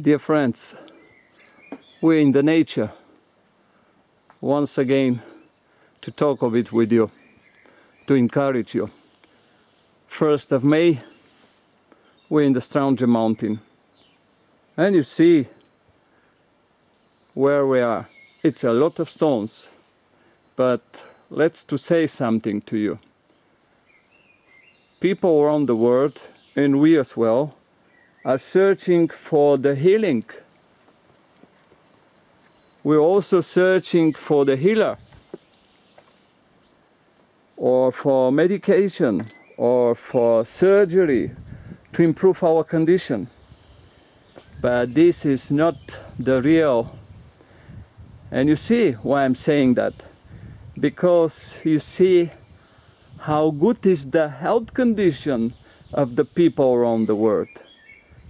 Dear friends, we're in the nature once again to talk a bit with you, to encourage you. 1st of May, we're in the Stranger Mountain. And you see where we are. It's a lot of stones, but let's to say something to you. People around the world, and we as well, are searching for the healing. We're also searching for the healer, or for medication, or for surgery to improve our condition. But this is not the real. And you see why I'm saying that? Because you see how good is the health condition of the people around the world.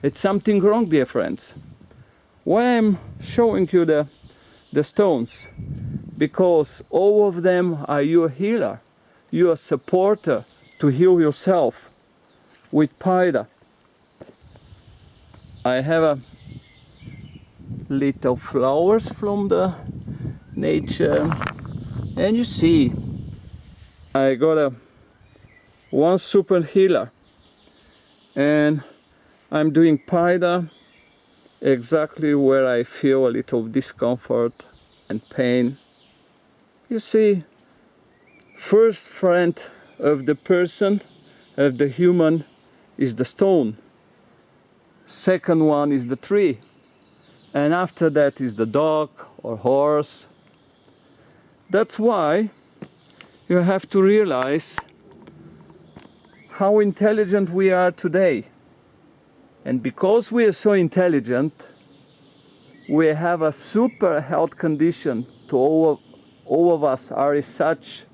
It's something wrong, dear friends. Why I'm showing you the stones? Because all of them are your healer, your supporter to heal yourself with Paida. I have a little flowers from the nature, and you see I got one super healer, and I'm doing Paida exactly where I feel a little discomfort and pain. You see, first friend of the person, of the human, is the stone. Second one is the tree. And after that is the dog or horse. That's why you have to realize how intelligent we are today. And because we are so intelligent, we have a super health condition. To all of us are in such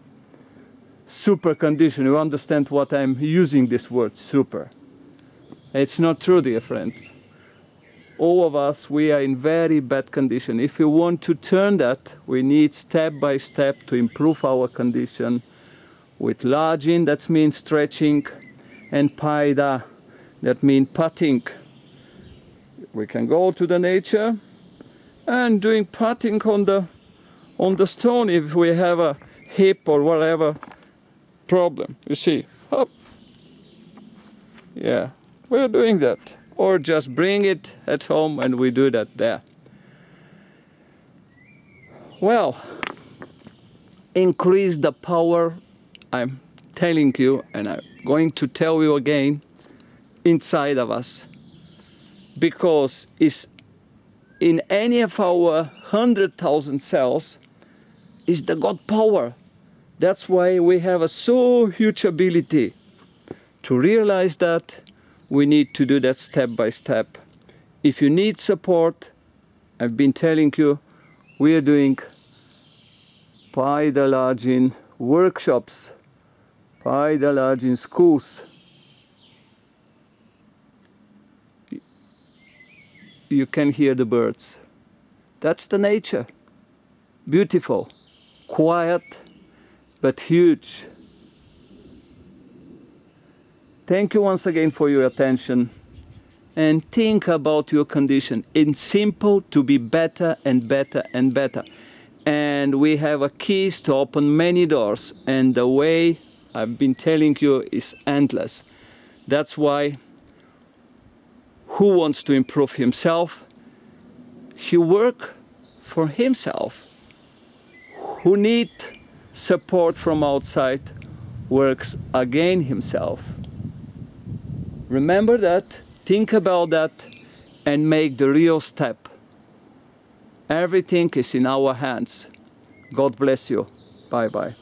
super condition. You understand what I'm using this word, super. It's not true, dear friends. All of us, we are in very bad condition. If we want to turn that, we need step by step to improve our condition with lodging, that means stretching, and Paida, that means patting. We can go to the nature and doing patting on the stone if we have a hip or whatever problem. You see, up. Yeah, we're doing that. Or just bring it at home and we do that there. Well, increase the power, I'm telling you, and I'm going to tell you again, inside of us. Because it's in any of our 100,000 cells is the God power. That's why we have a so huge ability to realize that. We need to do that step by step. If you need support, I've been telling you, we are doing Paida lodging workshops, Paida lodging schools. You can hear the birds. That's the nature. Beautiful, quiet, but huge. Thank you once again for your attention, and think about your condition. It's simple to be better and better and better. And we have a keys to open many doors, and the way I've been telling you is endless. That's why who wants to improve himself? He work for himself. Who need support from outside works again himself. Remember that, think about that, and make the real step. Everything is in our hands. God bless you. Bye-bye.